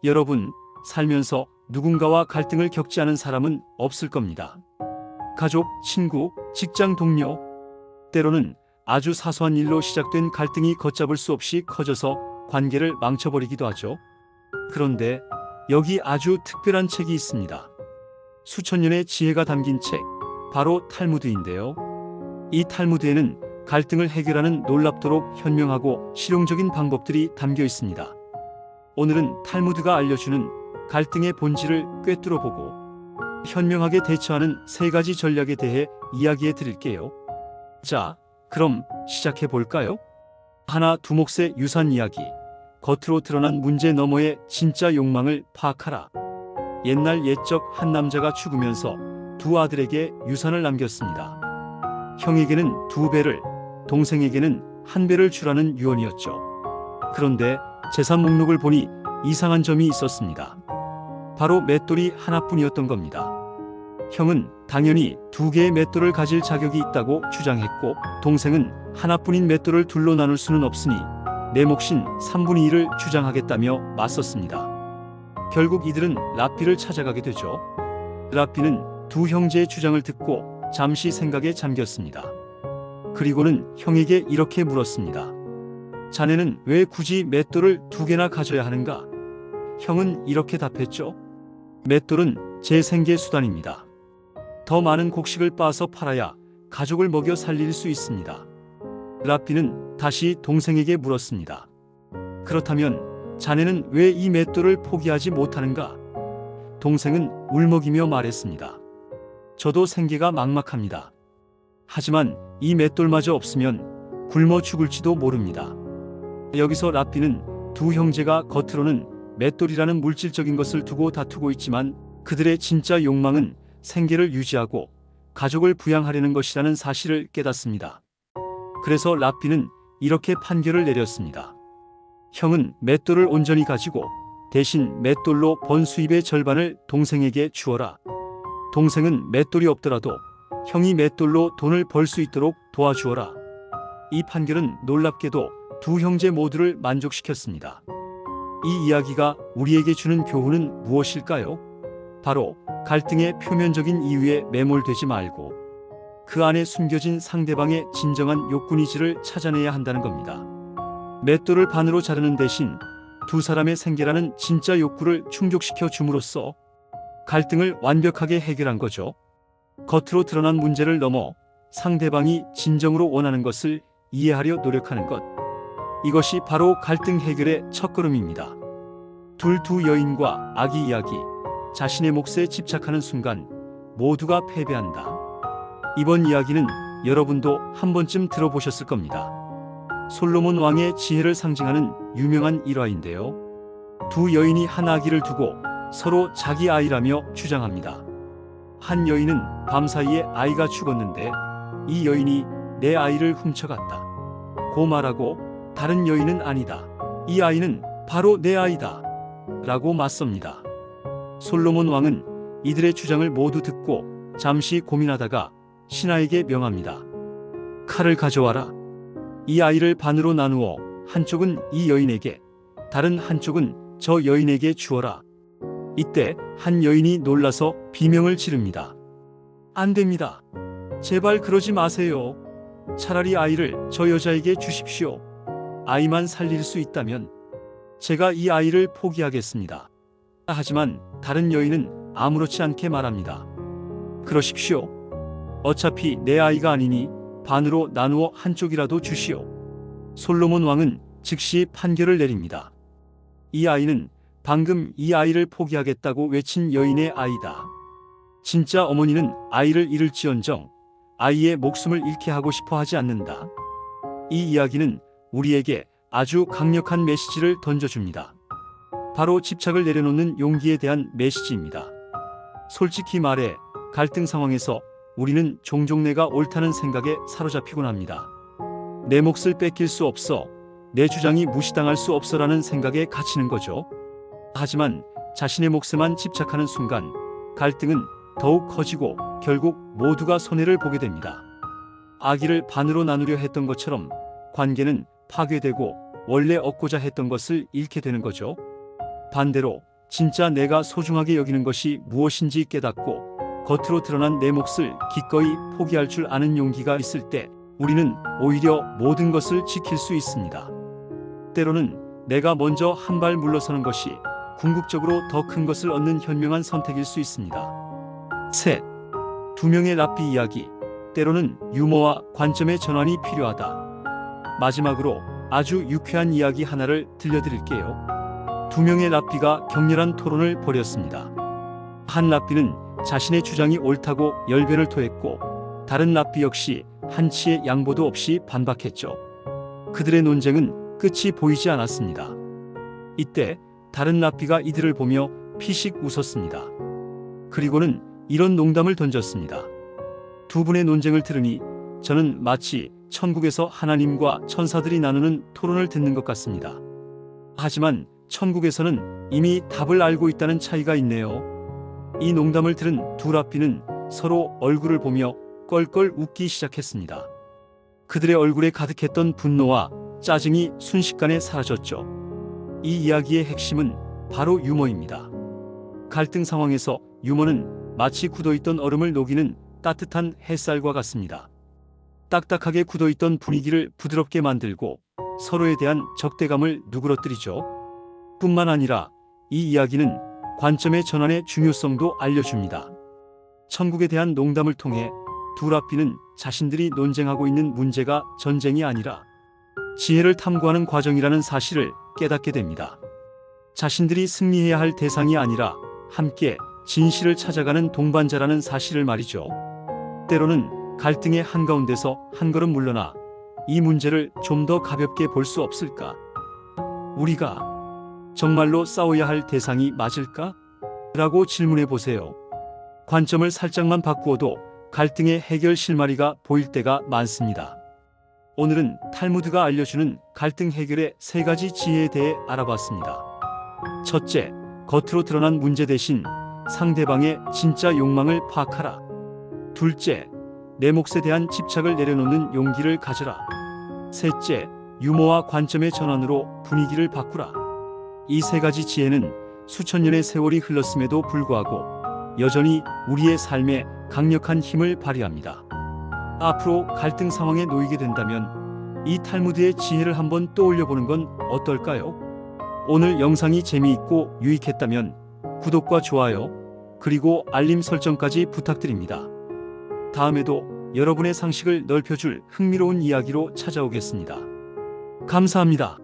여러분, 살면서 누군가와 갈등을 겪지 않은 사람은 없을 겁니다. 가족, 친구, 직장 동료, 때로는 아주 사소한 일로 시작된 갈등이 걷잡을 수 없이 커져서 관계를 망쳐버리기도 하죠. 그런데 여기 아주 특별한 책이 있습니다. 수천 년의 지혜가 담긴 책, 바로 탈무드인데요. 이 탈무드에는 갈등을 해결하는 놀랍도록 현명하고 실용적인 방법들이 담겨 있습니다. 오늘은 탈무드가 알려주는 갈등의 본질을 꿰뚫어보고 현명하게 대처하는 3가지 전략에 대해 이야기해 드릴게요. 자, 그럼 시작해 볼까요? 하나, 두목의 유산 이야기. 겉으로 드러난 문제 너머의 진짜 욕망을 파악하라. 옛날 옛적 한 남자가 죽으면서 2 아들에게 유산을 남겼습니다. 형에게는 2배를, 동생에게는 1배를 주라는 유언이었죠. 그런데 재산 목록을 보니 이상한 점이 있었습니다. 바로 맷돌이 하나뿐이었던 겁니다. 형은 당연히 2개의 맷돌을 가질 자격이 있다고 주장했고, 동생은 하나뿐인 맷돌을 둘로 나눌 수는 없으니 내 몫인 3분의 1을 주장하겠다며 맞섰습니다. 결국 이들은 랍비를 찾아가게 되죠. 랍비는 2 형제의 주장을 듣고 잠시 생각에 잠겼습니다. 그리고는 형에게 이렇게 물었습니다. 자네는 왜 굳이 맷돌을 2개나 가져야 하는가? 형은 이렇게 답했죠. 맷돌은 제 생계 수단입니다. 더 많은 곡식을 빻아서 팔아야 가족을 먹여 살릴 수 있습니다. 랍비는 다시 동생에게 물었습니다. 그렇다면 자네는 왜 이 맷돌을 포기하지 못하는가? 동생은 울먹이며 말했습니다. 저도 생계가 막막합니다. 하지만 이 맷돌마저 없으면 굶어 죽을지도 모릅니다. 여기서 랍비는 2 형제가 겉으로는 맷돌이라는 물질적인 것을 두고 다투고 있지만 그들의 진짜 욕망은 생계를 유지하고 가족을 부양하려는 것이라는 사실을 깨닫습니다. 그래서 랍비는 이렇게 판결을 내렸습니다. 형은 맷돌을 온전히 가지고 대신 맷돌로 번 수입의 절반을 동생에게 주어라. 동생은 맷돌이 없더라도 형이 맷돌로 돈을 벌 수 있도록 도와주어라. 이 판결은 놀랍게도 2 형제 모두를 만족시켰습니다. 이 이야기가 우리에게 주는 교훈은 무엇일까요? 바로 갈등의 표면적인 이유에 매몰되지 말고 그 안에 숨겨진 상대방의 진정한 욕구니지를 찾아내야 한다는 겁니다. 맷돌을 반으로 자르는 대신 2 사람의 생계라는 진짜 욕구를 충족시켜 줌으로써 갈등을 완벽하게 해결한 거죠. 겉으로 드러난 문제를 넘어 상대방이 진정으로 원하는 것을 이해하려 노력하는 것. 이것이 바로 갈등 해결의 첫걸음입니다. 두 여인과 아기 이야기. 자신의 몫에 집착하는 순간 모두가 패배한다. 이번 이야기는 여러분도 한 번쯤 들어보셨을 겁니다. 솔로몬 왕의 지혜를 상징하는 유명한 일화인데요. 2 여인이 한 아기를 두고 서로 자기 아이라며 주장합니다. 한 여인은 밤사이에 아이가 죽었는데 이 여인이 내 아이를 훔쳐갔다 고 말하고, 다른 여인은 아니다, 이 아이는 바로 내 아이다 라고 맞섭니다. 솔로몬 왕은 이들의 주장을 모두 듣고 잠시 고민하다가 신하에게 명합니다. 칼을 가져와라. 이 아이를 반으로 나누어 한쪽은 이 여인에게, 다른 한쪽은 저 여인에게 주어라. 이때 한 여인이 놀라서 비명을 지릅니다. 안 됩니다. 제발 그러지 마세요. 차라리 아이를 저 여자에게 주십시오. 아이만 살릴 수 있다면 제가 이 아이를 포기하겠습니다. 하지만 다른 여인은 아무렇지 않게 말합니다. 그러십시오. 어차피 내 아이가 아니니 반으로 나누어 한쪽이라도 주시오. 솔로몬 왕은 즉시 판결을 내립니다. 이 아이는 방금 이 아이를 포기하겠다고 외친 여인의 아이다. 진짜 어머니는 아이를 잃을지언정 아이의 목숨을 잃게 하고 싶어 하지 않는다. 이 이야기는 우리에게 아주 강력한 메시지를 던져줍니다. 바로 집착을 내려놓는 용기에 대한 메시지입니다. 솔직히 말해 갈등 상황에서 우리는 종종 내가 옳다는 생각에 사로잡히곤 합니다. 내 몫을 뺏길 수 없어, 내 주장이 무시당할 수 없어라는 생각에 갇히는 거죠. 하지만 자신의 몫에만 집착하는 순간 갈등은 더욱 커지고 결국 모두가 손해를 보게 됩니다. 아기를 반으로 나누려 했던 것처럼 관계는 파괴되고 원래 얻고자 했던 것을 잃게 되는 거죠. 반대로 진짜 내가 소중하게 여기는 것이 무엇인지 깨닫고 겉으로 드러난 내 몫을 기꺼이 포기할 줄 아는 용기가 있을 때 우리는 오히려 모든 것을 지킬 수 있습니다. 때로는 내가 먼저 한 발 물러서는 것이 궁극적으로 더 큰 것을 얻는 현명한 선택일 수 있습니다. 셋, 두 명의 랍비 이야기. 때로는 유머와 관점의 전환이 필요하다. 마지막으로 아주 유쾌한 이야기 하나를 들려드릴게요. 두 명의 랍비가 격렬한 토론을 벌였습니다. 한 랍비는 자신의 주장이 옳다고 열변을 토했고 다른 랍비 역시 한치의 양보도 없이 반박했죠. 그들의 논쟁은 끝이 보이지 않았습니다. 이때 다른 랍비가 이들을 보며 피식 웃었습니다. 그리고는 이런 농담을 던졌습니다. 두 분의 논쟁을 들으니 저는 마치 천국에서 하나님과 천사들이 나누는 토론을 듣는 것 같습니다. 하지만 천국에서는 이미 답을 알고 있다는 차이가 있네요. 이 농담을 들은 두 랍비는 서로 얼굴을 보며 껄껄 웃기 시작했습니다. 그들의 얼굴에 가득했던 분노와 짜증이 순식간에 사라졌죠. 이 이야기의 핵심은 바로 유머입니다. 갈등 상황에서 유머는 마치 굳어있던 얼음을 녹이는 따뜻한 햇살과 같습니다. 딱딱하게 굳어있던 분위기를 부드럽게 만들고 서로에 대한 적대감을 누그러뜨리죠. 뿐만 아니라 이 이야기는 관점의 전환의 중요성도 알려줍니다. 천국에 대한 농담을 통해 두 랍비는 자신들이 논쟁하고 있는 문제가 전쟁이 아니라 지혜를 탐구하는 과정이라는 사실을 깨닫게 됩니다. 자신들이 승리해야 할 대상이 아니라 함께 진실을 찾아가는 동반자라는 사실을 말이죠. 때로는 갈등의 한가운데서 한 걸음 물러나 이 문제를 좀 더 가볍게 볼 수 없을까? 우리가 정말로 싸워야 할 대상이 맞을까? 라고 질문해 보세요. 관점을 살짝만 바꾸어도 갈등의 해결 실마리가 보일 때가 많습니다. 오늘은 탈무드가 알려주는 갈등 해결의 세 가지 지혜에 대해 알아봤습니다. 첫째, 겉으로 드러난 문제 대신 상대방의 진짜 욕망을 파악하라. 둘째, 내 몫에 대한 집착을 내려놓는 용기를 가져라. 셋째, 유머와 관점의 전환으로 분위기를 바꾸라. 이 세 가지 지혜는 수천 년의 세월이 흘렀음에도 불구하고 여전히 우리의 삶에 강력한 힘을 발휘합니다. 앞으로 갈등 상황에 놓이게 된다면 이 탈무드의 지혜를 한번 떠올려 보는 건 어떨까요? 오늘 영상이 재미있고 유익했다면 구독과 좋아요, 그리고 알림 설정까지 부탁드립니다. 다음에도 여러분의 상식을 넓혀줄 흥미로운 이야기로 찾아오겠습니다. 감사합니다.